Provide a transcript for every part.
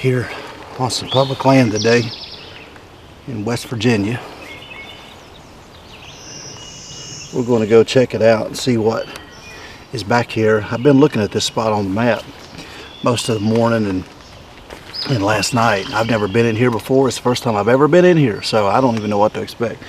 here on some public land today in West Virginia. We're going to go check it out and see what is back here. I've been looking at this spot on the map most of the morning and last night. I've never been in here before. It's the first time I've ever been in here, so I don't even know what to expect.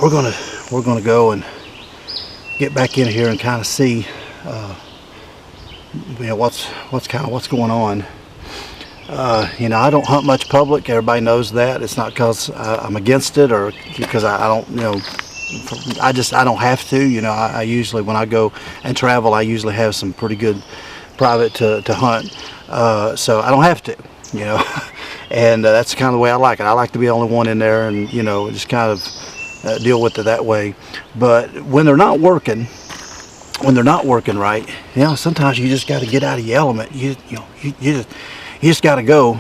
We're gonna go and get back in here and kind of see what's going on. I don't hunt much public. Everybody knows that. It's not because I'm against it or because I don't, I don't have to. I usually, when I go and travel, I usually have some pretty good private to hunt. So I don't have to, and that's kind of the way I like it. I like to be the only one in there and, just kind of deal with it that way. But when they're not working right, sometimes you just got to get out of your element. You just got to go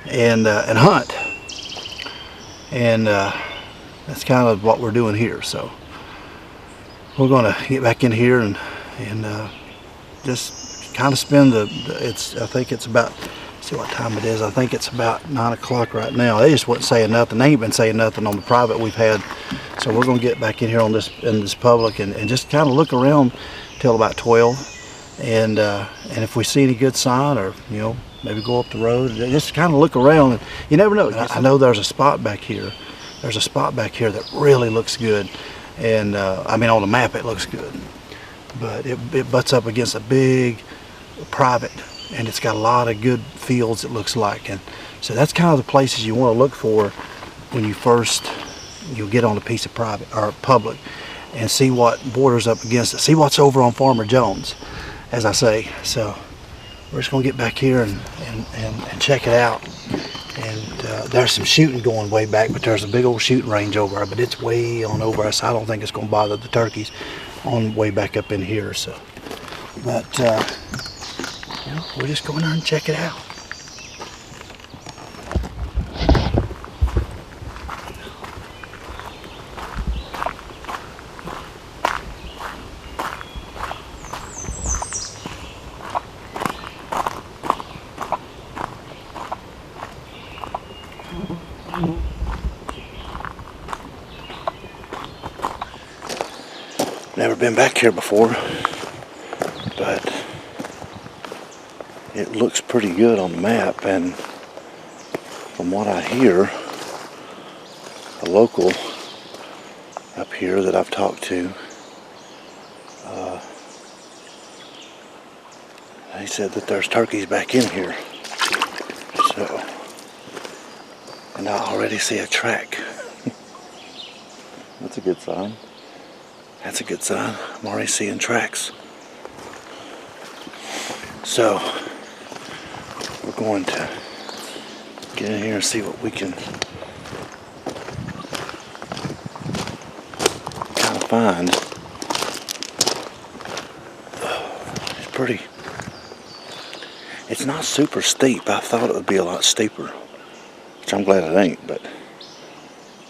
and hunt, and that's kind of what we're doing here. So we're going to get back in here and just kind of spend I think it's about, see what time it is. I think it's about 9 o'clock right now. They just wasn't saying nothing. They ain't been saying nothing on the private we've had. So we're going to get back in here in this public and just kind of look around till about 12. And if we see any good sign, or maybe go up the road, just kind of look around. And you never know. I know there's a spot back here. There's a spot back here that really looks good, and on the map it looks good, but it butts up against a big private, and it's got a lot of good fields, it looks like. And so that's kind of the places you want to look for when you'll get on a piece of private or public and see what borders up against it, see what's over on Farmer Jones, as I say. So we're just gonna get back here and check it out. And there's some shooting going way back, but there's a big old shooting range over there, but it's way on over us. I don't think it's gonna bother the turkeys on way back up in here. So, but we're just going there and check it out. Never been back here before, but it looks pretty good on the map, and from what I hear, a local up here that I've talked to, they said that there's turkeys back in here. So, and I already see a track. That's a good sign. That's a good sign. I'm already seeing tracks. So we're going to get in here and see what we can kind of find. It's pretty. It's not super steep. I thought it would be a lot steeper, which I'm glad it ain't. But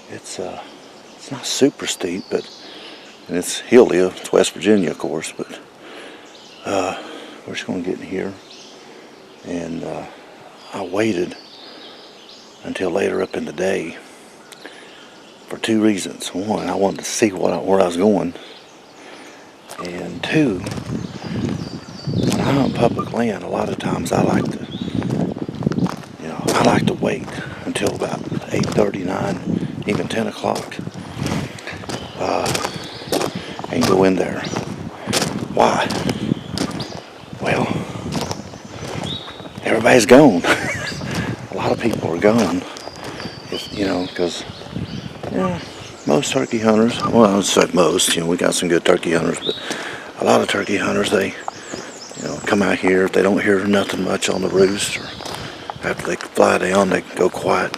it's not super steep, but. And it's hilly. It's West Virginia, of course, but we're just going to get in here. And I waited until later up in the day for two reasons. One, I wanted to see where I was going, and two, when I'm on public land, a lot of times I like to wait until about 8:30, 9, even 10 o'clock. And go in there. Why? Well, everybody's gone. A lot of people are gone. Because most turkey hunters, well, I would say most, we got some good turkey hunters, but a lot of turkey hunters, they, come out here. If they don't hear nothing much on the roost, or after they fly down, they go quiet.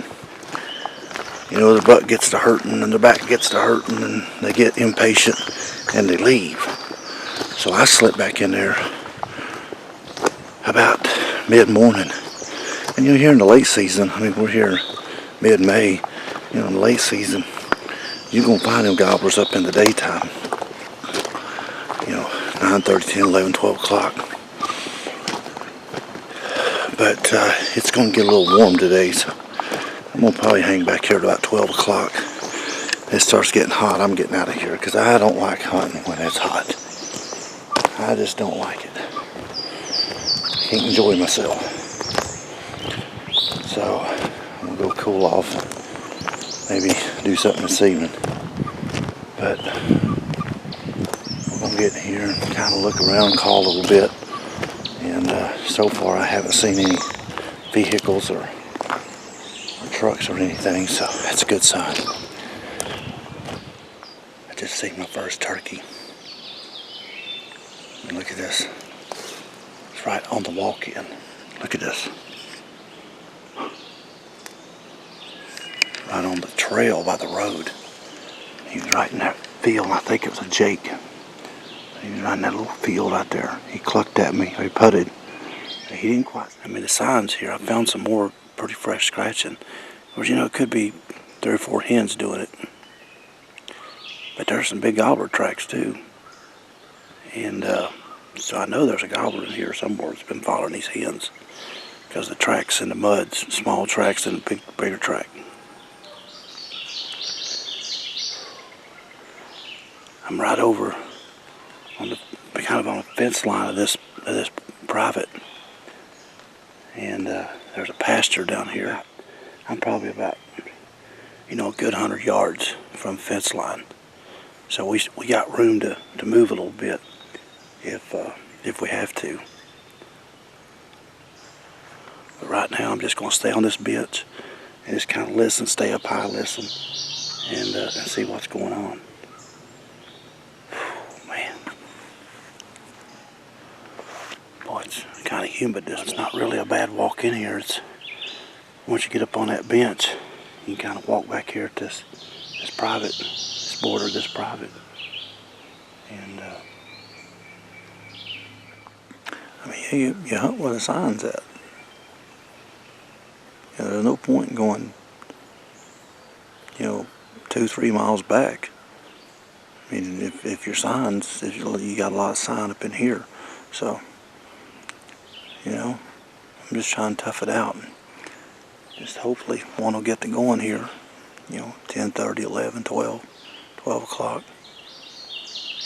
The butt gets to hurting and the back gets to hurting, and they get impatient and they leave. So I slipped back in there about mid-morning. And here in the late season, we're here mid-May, in the late season, you're going to find them gobblers up in the daytime. 9:30, 10, 11, 12 o'clock. But it's going to get a little warm today, so I'm going to probably hang back here at about 12 o'clock. It starts getting hot. I'm getting out of here because I don't like hunting when it's hot. I just don't like it. I can't enjoy myself. So I'm going to go cool off. Maybe do something this evening. But we're going to get in here and kind of look around, call a little bit. And so far I haven't seen any vehicles or trucks or anything, so that's a good sign. I just seen my first turkey. And look at this. It's right on the walk-in. Look at this. Right on the trail by the road. He was right in that field. I think it was a Jake. He was right in that little field out there. He clucked at me. He putted. He didn't quite. I mean, the signs here. I found some more pretty fresh scratching. Which, you know, it could be 3 or 4 hens doing it. But there's some big gobbler tracks too. And so I know there's a gobbler in here somewhere that's been following these hens. Because the tracks in the mud's small tracks and a bigger track. I'm right over on the kind of on the fence line of this private, and there's a pasture down here. I'm probably about, you know, a good 100 yards from fence line, so we got room to move a little bit if we have to. But right now I'm just going to stay on this bench and just kind of listen, stay up high, listen, and see what's going on. It's kind of humid. It's not really a bad walk in here. It's once you get up on that bench, you can kind of walk back here at this private, this border, this private, and I mean, you hunt where the sign's at. You know, there's no point in going, you know, 2-3 miles back. I mean, if your signs, you got a lot of sign up in here, so. You know, I'm just trying to tough it out. And just hopefully one will get to going here, you know, 10:30, 11, 12 o'clock.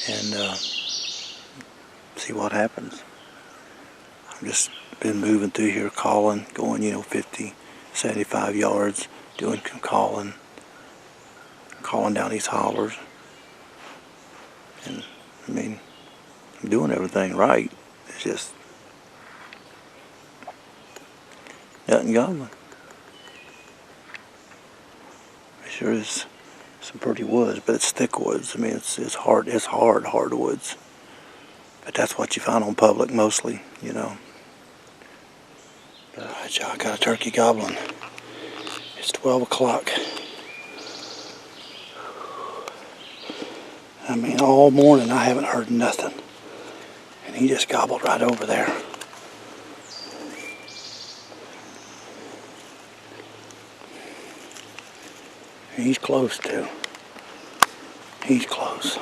And see what happens. I've just been moving through here calling, going, you know, 50, 75 yards, doing calling down these hollers. And, I mean, I'm doing everything right. It's just nothing gobbling. It sure is some pretty woods, but it's thick woods. I mean, it's hard woods. But that's what you find on public mostly, you know. But alright, y'all, I got a turkey gobbling. It's 12 o'clock. I mean, all morning I haven't heard nothing. And he just gobbled right over there. He's close too. He's close.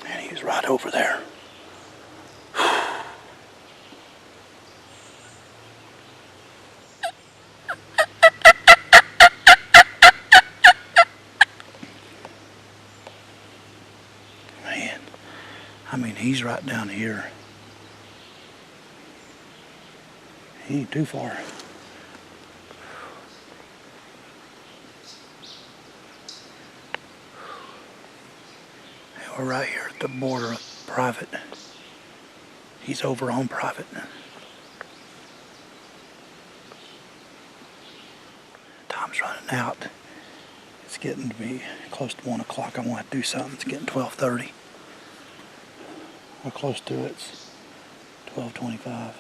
Man, he's right over there. I mean, he's right down here. He ain't too far. And we're right here at the border of private. He's over on private. Time's running out. It's getting to be close to 1 o'clock. I want to do something. It's getting 12:30. We're close to it. It's 12:25.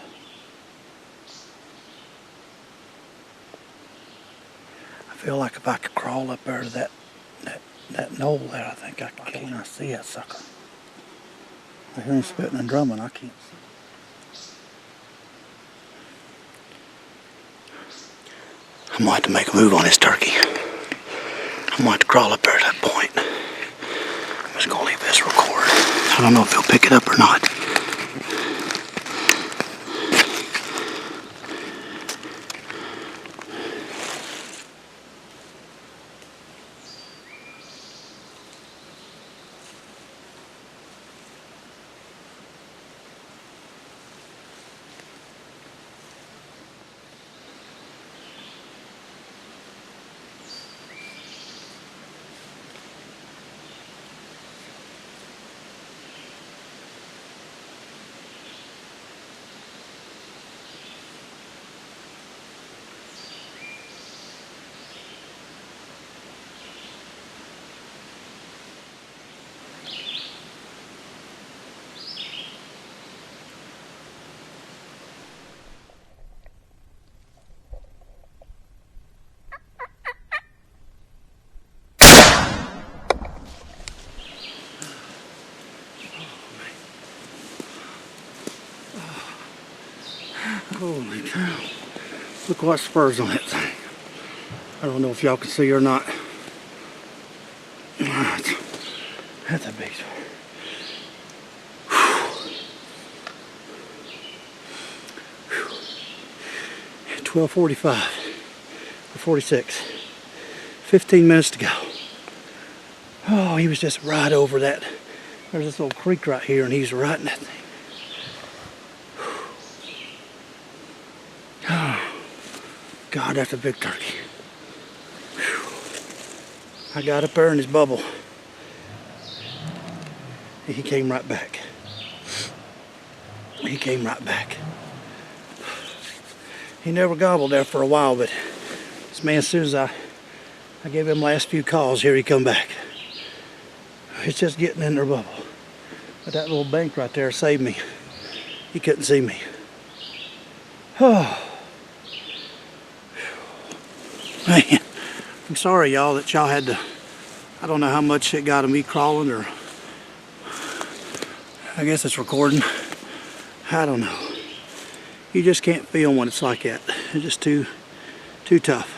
I feel like if I could crawl up there to that knoll there, I think I could kill him. I see that sucker. I hear him spitting and drumming. I can't see. I'm gonna have to make a move on this turkey. I'm gonna have to crawl up there at that point. I'm just gonna leave this record. I don't know if he'll pick it up or not. Holy cow. Look what spurs on that thing. I don't know if y'all can see or not. That's a big spur. 12:45 or 46. 15 minutes to go. Oh, he was just right over that. There's this little creek right here, and he's right in that thing. Oh, God, that's a big turkey. I got up there in his bubble. He came right back. He came right back. He never gobbled there for a while, but this man, as soon as I gave him last few calls, here he come back. It's just getting in their bubble. But that little bank right there saved me. He couldn't see me. Oh. Man, I'm sorry y'all that y'all had to, I don't know how much it got of me crawling, or I guess it's recording. I don't know. You just can't film when it's like that. It's just too tough.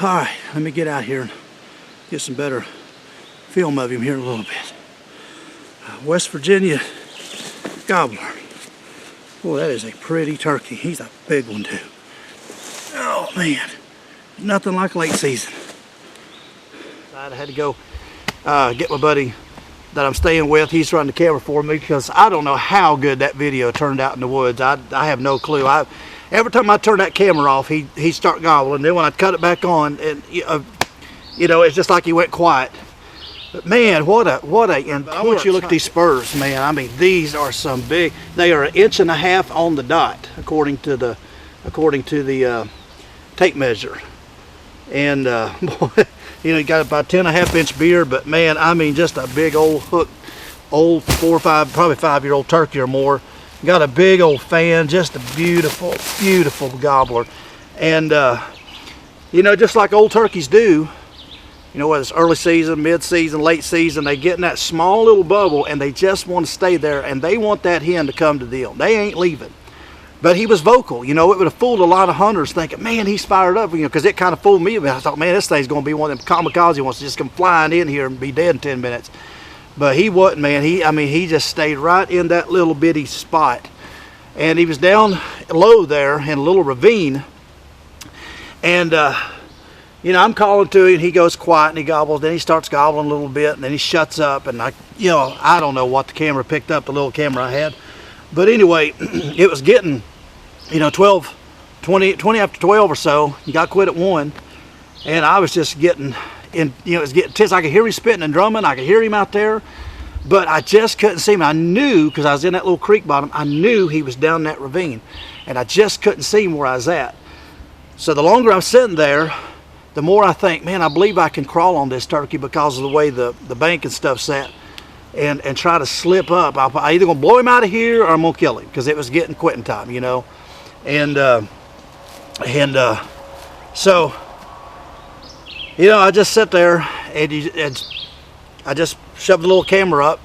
Alright, let me get out here and get some better film of him here in a little bit. West Virginia Gobbler. Boy, that is a pretty turkey. He's a big one too. Oh man, nothing like late season. I had to go get my buddy that I'm staying with. He's running the camera for me because I don't know how good that video turned out in the woods. I have no clue. Every time I turn that camera off, he start gobbling. Then when I cut it back on, and you know, it's just like he went quiet. But man, what a! And I want you to look at these spurs, man. I mean, these are some big. They are 1.5 inches on the dot, according to the tape measure. And boy, you know, you got about 10.5-inch beard, but man, I mean, just a big old hook, old 4 or 5, probably 5-year-old turkey or more. Got a big old fan, just a beautiful, beautiful gobbler. And you know, just like old turkeys do, you know, whether it's early season, mid-season, late season, they get in that small little bubble and they just want to stay there, and they want that hen to come to them. They ain't leaving. But he was vocal. You know, it would have fooled a lot of hunters thinking, man, he's fired up, you know, because it kind of fooled me. I thought, man, this thing's going to be one of them kamikaze ones to just come flying in here and be dead in 10 minutes. But he wasn't, man. He just stayed right in that little bitty spot. And he was down low there in a little ravine. And, you know, I'm calling to him, he goes quiet and he gobbles. Then he starts gobbling a little bit, and then he shuts up. And I don't know what the camera picked up, the little camera I had. But anyway, it was getting, you know, 20 after 12 or so. You got quit at 1. And I was just getting, you know, it was getting tense. I could hear him spitting and drumming. I could hear him out there. But I just couldn't see him. I knew, because I was in that little creek bottom, I knew he was down that ravine. And I just couldn't see him where I was at. So the longer I'm sitting there, the more I think, man, I believe I can crawl on this turkey because of the way the bank and stuff sat, and try to slip up. I'm either going to blow him out of here or I'm going to kill him, because it was getting quitting time, you know. And so, you know, I just sit there and I just shoved the little camera up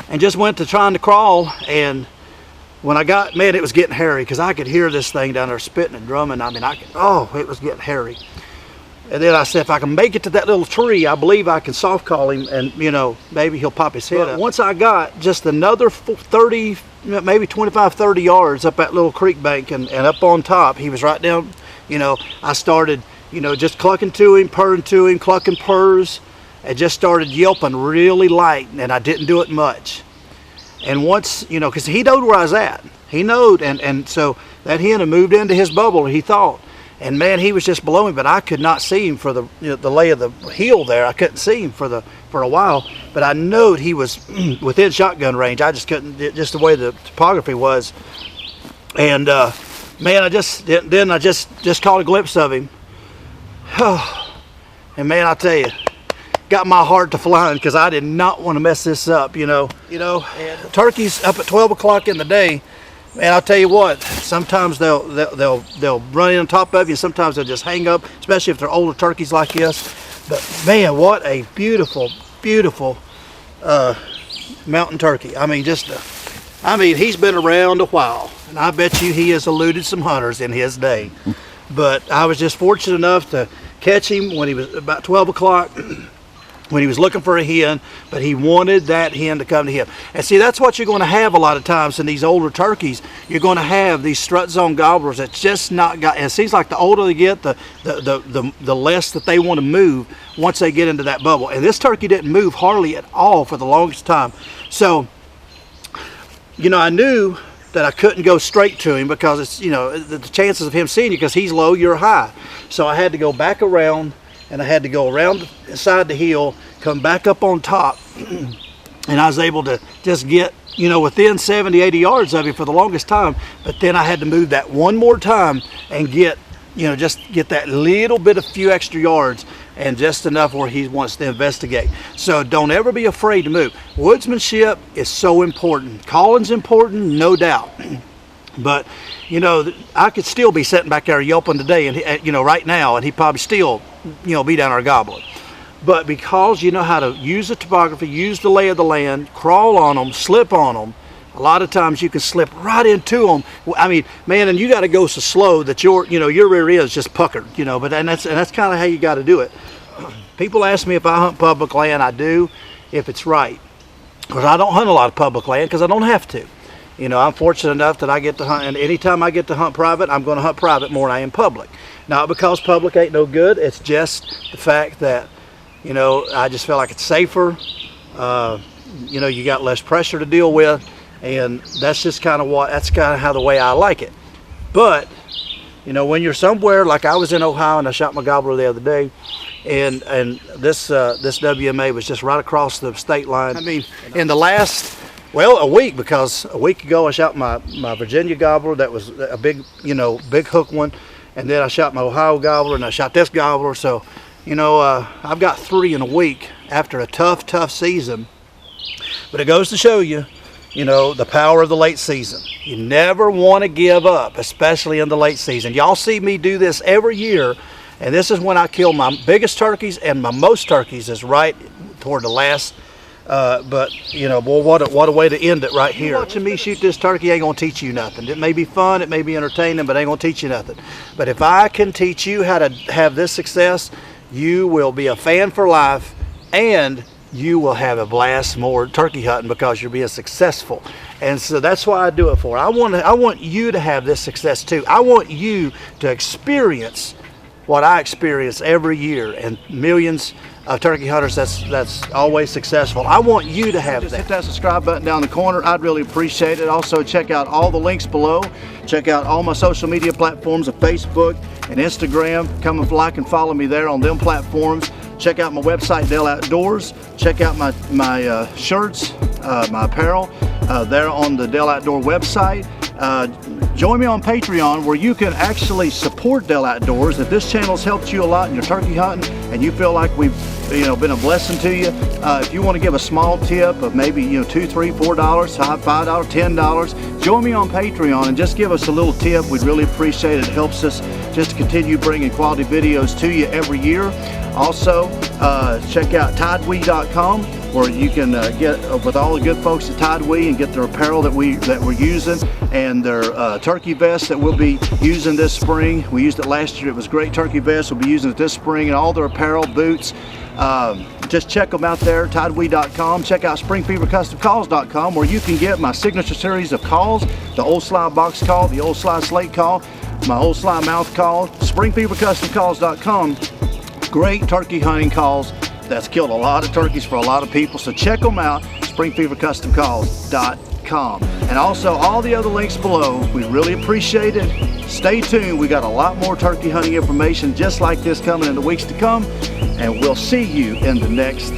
and just went to trying to crawl, and when I got, man, it was getting hairy because I could hear this thing down there spitting and drumming. I mean, it was getting hairy. And then I said, if I can make it to that little tree, I believe I can soft call him, and you know, maybe he'll pop his head up. Once I got just another 30, maybe 25, 30 yards up that little creek bank and up on top, he was right down, you know, I started, you know, just clucking to him, purring to him, clucking purrs, and just started yelping really light, and I didn't do it much. And once, you know, because he knowed where I was at. He knowed, and so that hen had moved into his bubble, he thought. And man, he was just below me, but I could not see him for the, you know, the lay of the hill there. I couldn't see him for a while, but I knowed he was within shotgun range. I just couldn't, just the way the topography was. And man, I just caught a glimpse of him. And man, I tell you, got my heart to flying because I did not want to mess this up, you know. And turkeys up at 12 o'clock in the day. And I'll tell you what, sometimes they'll run in on top of you. Sometimes they'll just hang up, especially if they're older turkeys like this. But man, what a beautiful, beautiful mountain turkey. I mean, he's been around a while, and I bet you he has eluded some hunters in his day. But I was just fortunate enough to catch him when he was about 12 o'clock. When he was looking for a hen, but he wanted that hen to come to him. And see, that's what you're going to have a lot of times in these older turkeys. You're going to have these strut zone gobblers that's just not got, and it seems like the older they get, the less that they want to move once they get into that bubble. And this turkey didn't move hardly at all for the longest time. So, you know, I knew that I couldn't go straight to him because it's, you know, the chances of him seeing you, because he's low, you're high. So I had to go back around, and I had to go around inside the hill, come back up on top, and I was able to just get, you know, within 70, 80 yards of him for the longest time. But then I had to move that one more time and get, you know, just get that little bit of few extra yards and just enough where he wants to investigate. So don't ever be afraid to move. Woodsmanship is so important. Calling's important, no doubt. But, you know, I could still be sitting back there yelping today, and you know, right now, and he'd probably still, you know, be down our gobbler. But because you know how to use the topography, use the lay of the land, crawl on them, slip on them, a lot of times you can slip right into them. I mean, man, and you got to go so slow that your rear end is just puckered, you know. But that's kind of how you got to do it. People ask me if I hunt public land. I do, if it's right, because I don't hunt a lot of public land because I don't have to. You know, I'm fortunate enough that I get to hunt, and anytime I get to hunt private, I'm going to hunt private more than I am public. Not because public ain't no good, it's just the fact that, you know, I just feel like it's safer. You know, you got less pressure to deal with, and that's just kind of how the way I like it. But, you know, when you're somewhere, like I was in Ohio and I shot my gobbler the other day, and this WMA was just right across the state line. I mean, in the last, well, a week, because a week ago I shot my Virginia gobbler. That was a big, you know, big hook one. And then I shot my Ohio gobbler, and I shot this gobbler. So, you know, I've got 3 in a week after a tough season. But it goes to show you, you know, the power of the late season. You never want to give up, especially in the late season. Y'all see me do this every year, and this is when I kill my biggest turkeys and my most turkeys is right toward the last. But you know, boy, what a way to end it right here. Watching me shoot this turkey ain't gonna teach you nothing. It may be fun, it may be entertaining, but ain't gonna teach you nothing. But if I can teach you how to have this success, you will be a fan for life, and you will have a blast more turkey hunting because you're being successful. And so that's why I do it for. I want you to have this success too. I want you to experience what I experience every year, and millions of turkey hunters that's always successful. I want you to have that. Just hit that subscribe button down the corner. I'd really appreciate it. Also, check out all the links below. Check out all my social media platforms of Facebook and Instagram. Come and like and follow me there on them platforms. Check out my website, Dell Outdoors. Check out my shirts, my apparel, there on the Dell Outdoor website. Join me on Patreon, where you can actually support Dell Outdoors. If this channel's helped you a lot in your turkey hunting and you feel like we've been a blessing to you, if you want to give a small tip of maybe $2, $3, $4, $5, $10, join me on Patreon and just give us a little tip. We'd really appreciate it. It helps us just to continue bringing quality videos to you every year. Also, check out Tidewe.com, where you can get with all the good folks at Tidewe and get their apparel that we're using, and their turkey vests that we'll be using this spring. We used it last year. It was great turkey vest. We'll be using it this spring, and all their apparel, boots. Just check them out there, Tidewe.com. Check out SpringFeverCustomCalls.com, where you can get my signature series of calls, the Old Sly Box Call, the Old Sly Slate Call, my Old Sly Mouth Call. SpringFeverCustomCalls.com. Great turkey hunting calls that's killed a lot of turkeys for a lot of people, so check them out, SpringFeverCustomCalls.com. And also all the other links below. We really appreciate it. Stay tuned. We got a lot more turkey hunting information just like this coming in the weeks to come, and we'll see you in the next